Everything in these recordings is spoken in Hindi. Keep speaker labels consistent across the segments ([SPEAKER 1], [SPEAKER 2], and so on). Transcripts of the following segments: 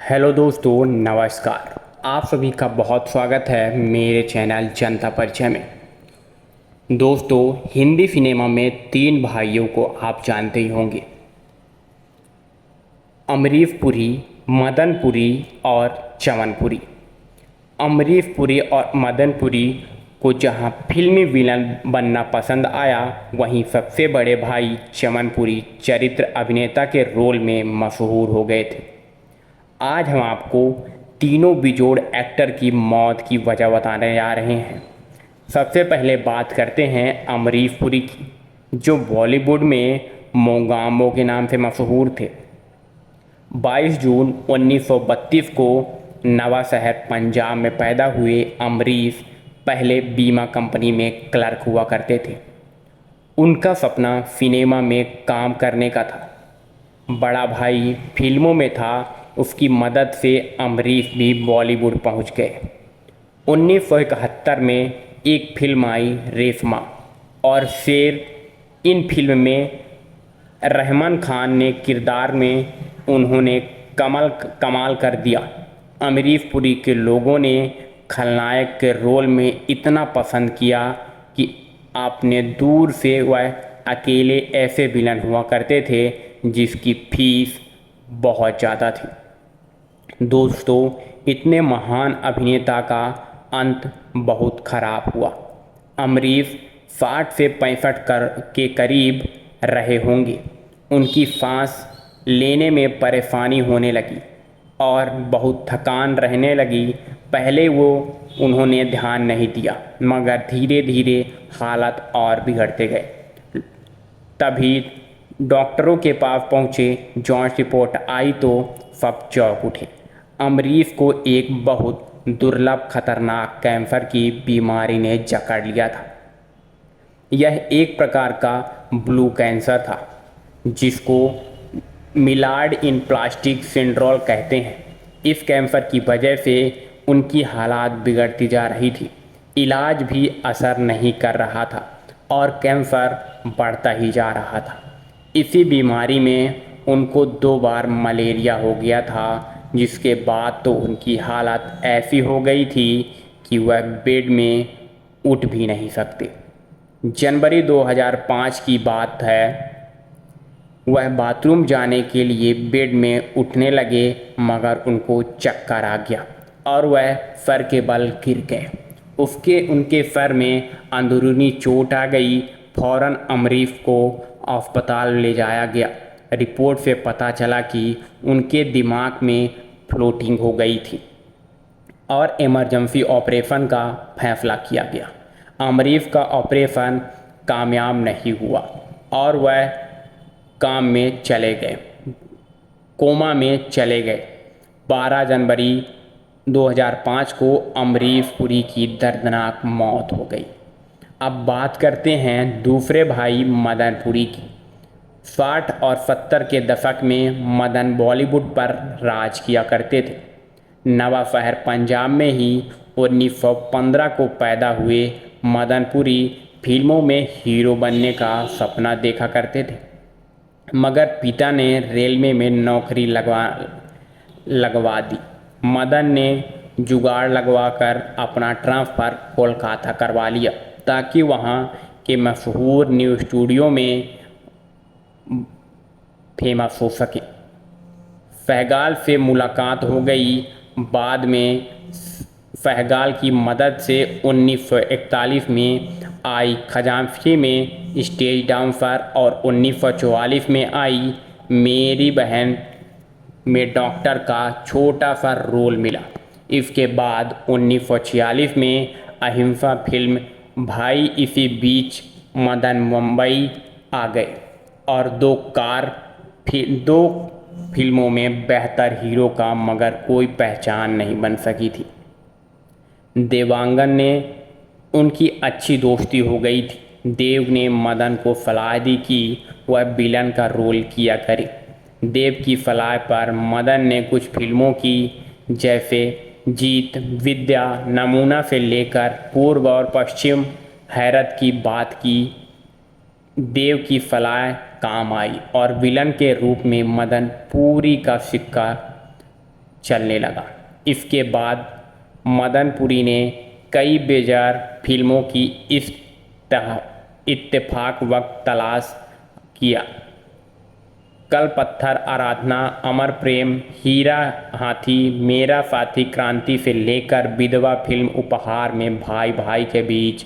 [SPEAKER 1] हेलो दोस्तों, नमस्कार। आप सभी का बहुत स्वागत है मेरे चैनल जनता परिचय में। दोस्तों, हिंदी सिनेमा में तीन भाइयों को आप जानते ही होंगे, अमरीश पुरी, मदन पुरी और चमन पुरी। अमरीश पुरी और मदन पुरी को जहां फिल्मी विलन बनना पसंद आया, वहीं सबसे बड़े भाई चमन पुरी चरित्र अभिनेता के रोल में मशहूर हो गए थे। आज हम आपको तीनों बिजोड़ एक्टर की मौत की वजह बताने जा रहे हैं। सबसे पहले बात करते हैं अमरीश पुरी की, जो बॉलीवुड में मोंगाम्बो के नाम से मशहूर थे। 22 जून 1932 को नवांशहर पंजाब में पैदा हुए अमरीश पहले बीमा कंपनी में क्लर्क हुआ करते थे। उनका सपना सिनेमा में काम करने का था। बड़ा भाई फिल्मों में था, उसकी मदद से अमरीश भी बॉलीवुड पहुंच गए। 1971 में एक फिल्म आई रेशमा और शेर। इन फिल्म में रहमान खान ने किरदार में उन्होंने कमाल कर दिया। अमरीश पुरी के लोगों ने खलनायक के रोल में इतना पसंद किया कि आपने दूर से वह अकेले ऐसे विलन हुआ करते थे जिसकी फीस बहुत ज़्यादा थी। दोस्तों, इतने महान अभिनेता का अंत बहुत खराब हुआ। अमरीश 60 से 65 के करीब रहे होंगे। उनकी सांस लेने में परेशानी होने लगी और बहुत थकान रहने लगी। पहले उन्होंने ध्यान नहीं दिया, मगर धीरे धीरे हालत और बिगड़ते गए। तभी डॉक्टरों के पास पहुँचे। जांच रिपोर्ट आई तो सब चौंक उठे। अमरीश को एक बहुत दुर्लभ खतरनाक कैंसर की बीमारी ने जकड़ लिया था। यह एक प्रकार का ब्लू कैंसर था, जिसको मिलार्ड इन प्लास्टिक सिंड्रोम कहते हैं। इस कैंसर की वजह से उनकी हालात बिगड़ती जा रही थी। इलाज भी असर नहीं कर रहा था और कैंसर बढ़ता ही जा रहा था। इसी बीमारी में उनको 2 बार मलेरिया हो गया था, जिसके बाद तो उनकी हालत ऐसी हो गई थी कि वह बेड में उठ भी नहीं सकते। जनवरी 2005 की बात है। वह बाथरूम जाने के लिए बेड में उठने लगे, मगर उनको चक्कर आ गया और वह सर के बल गिर गए। उनके सर में अंदरूनी चोट आ गई। फौरन अमरीश को अस्पताल ले जाया गया। रिपोर्ट से पता चला कि उनके दिमाग में फ्लोटिंग हो गई थी और इमरजेंसी ऑपरेशन का फैसला किया गया। अमरीश का ऑपरेशन कामयाब नहीं हुआ और वह कोमा में चले गए। 12 जनवरी 2005 को अमरीश पुरी की दर्दनाक मौत हो गई। अब बात करते हैं दूसरे भाई मदन पुरी की। 60 और 70 के दशक में मदन बॉलीवुड पर राज किया करते थे। नवांशहर पंजाब में ही 1915 को पैदा हुए मदन पुरी फिल्मों में हीरो बनने का सपना देखा करते थे, मगर पिता ने रेलवे में नौकरी लगवा दी। मदन ने जुगाड़ लगवाकर अपना ट्रांसफ़र कोलकाता करवा लिया, ताकि वहाँ के मशहूर न्यूज़ स्टूडियो में फेमस हो सके। सहगल से मुलाकात हो गई। बाद में सहगल की मदद से 1941 में आई खजांची में स्टेज डांसर और 1944 में आई मेरी बहन में डॉक्टर का छोटा सा रोल मिला। इसके बाद 1946 में अहिंसा फिल्म भाई। इसी बीच मदन मुंबई आ गए और 2 फिल्मों में बेहतर हीरो का मगर कोई पहचान नहीं बन सकी थी। देवांगन ने उनकी अच्छी दोस्ती हो गई थी। देव ने मदन को सलाह दी कि वह विलन का रोल किया करे। देव की सलाह पर मदन ने कुछ फिल्मों की, जैसे जीत, विद्या, नमूना से लेकर पूर्व और पश्चिम, हैरत की बात की। देव की सलाह काम आई और विलन के रूप में मदन पुरी का सिक्का चलने लगा। इसके बाद मदनपुरी ने कई बेजार फिल्मों की इत्तेफाक वक्त तलाश किया। कल पत्थर, आराधना, अमर प्रेम, हीरा हाथी, मेरा साथी, क्रांति से लेकर विधवा फिल्म उपहार में भाई भाई के बीच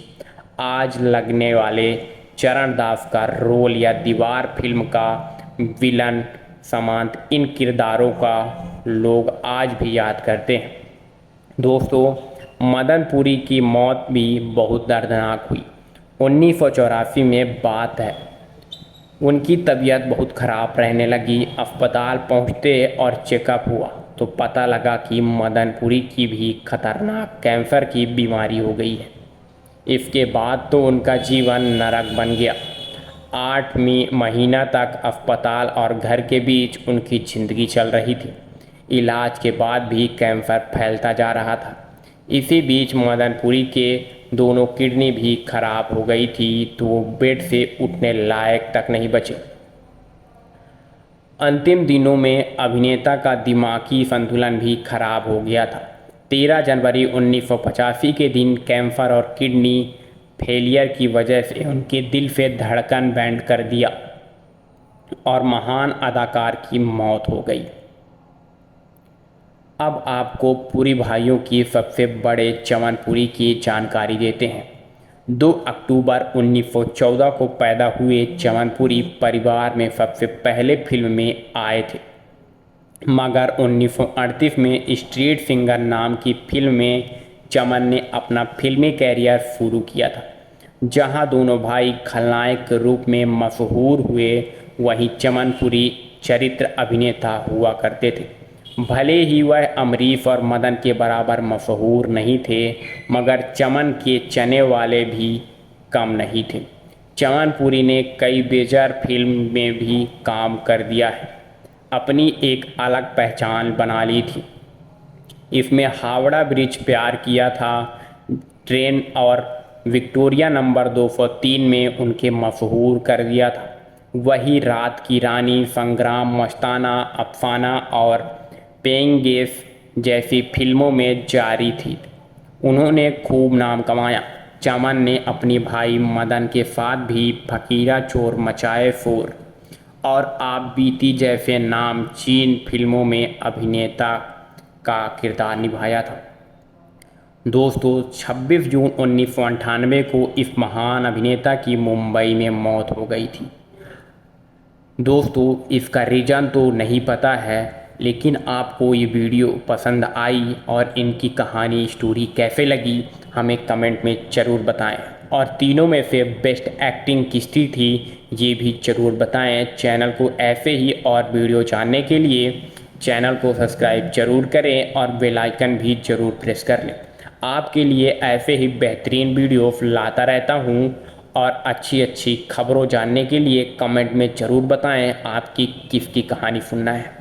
[SPEAKER 1] आज लगने वाले चरण दास का रोल या दीवार फिल्म का विलन समांत इन किरदारों का लोग आज भी याद करते हैं। दोस्तों, मदनपुरी की मौत भी बहुत दर्दनाक हुई। 1984 में बात है। उनकी तबीयत बहुत ख़राब रहने लगी। अस्पताल पहुंचते और चेकअप हुआ तो पता लगा कि मदनपुरी की भी खतरनाक कैंसर की बीमारी हो गई है। इसके बाद तो उनका जीवन नरक बन गया। 8 महीना तक अस्पताल और घर के बीच उनकी ज़िंदगी चल रही थी। इलाज के बाद भी कैंसर फैलता जा रहा था। इसी बीच मदनपुरी के दोनों किडनी भी खराब हो गई थी तो वो बेड से उठने लायक तक नहीं बचे। अंतिम दिनों में अभिनेता का दिमागी संतुलन भी खराब हो गया था। 13 जनवरी 1985 के दिन कैंसर और किडनी फेलियर की वजह से उनके दिल से धड़कन बैंड कर दिया और महान अदाकार की मौत हो गई। अब आपको पुरी भाइयों की सबसे बड़े चमनपुरी की जानकारी देते हैं। 2 अक्टूबर 1914 को पैदा हुए चमनपुरी परिवार में सबसे पहले फिल्म में आए थे, मगर 1938 में स्ट्रीट सिंगर नाम की फिल्म में चमन ने अपना फिल्मी कैरियर शुरू किया था, जहां दोनों भाई खलनायक के रूप में मशहूर हुए। वहीं चमनपुरी चरित्र अभिनेता हुआ करते थे। भले ही वह अमरीश और मदन के बराबर मशहूर नहीं थे, मगर चमन के चने वाले भी कम नहीं थे। चमनपुरी ने कई बेजार फिल्म में भी काम कर दिया है, अपनी एक अलग पहचान बना ली थी। इसमें हावड़ा ब्रिज प्यार किया था, ट्रेन और विक्टोरिया नंबर 203 में उनके मशहूर कर दिया था। वही रात की रानी, संग्राम, मस्ताना, अफसाना और पेइंग गेस्ट जैसी फिल्मों में जारी थी। उन्होंने खूब नाम कमाया। चमन ने अपने भाई मदन के साथ भी फकीरा चोर मचाए शोर और आप बीती जैसे नामचीन फिल्मों में अभिनेता का किरदार निभाया था। दोस्तों, 26 जून 1998 को इस महान अभिनेता की मुंबई में मौत हो गई थी। दोस्तों, इसका रीज़न तो नहीं पता है, लेकिन आपको ये वीडियो पसंद आई और इनकी कहानी स्टोरी कैसे लगी हमें कमेंट में ज़रूर बताएं। और तीनों में से बेस्ट एक्टिंग किसकी थी ये भी ज़रूर बताएं। चैनल को ऐसे ही और वीडियो जानने के लिए चैनल को सब्सक्राइब ज़रूर करें और बेल आइकन भी ज़रूर प्रेस कर लें। आपके लिए ऐसे ही बेहतरीन वीडियो लाता रहता हूँ और अच्छी खबरों जानने के लिए कमेंट में ज़रूर बताएं आपकी किसकी कहानी सुनना है।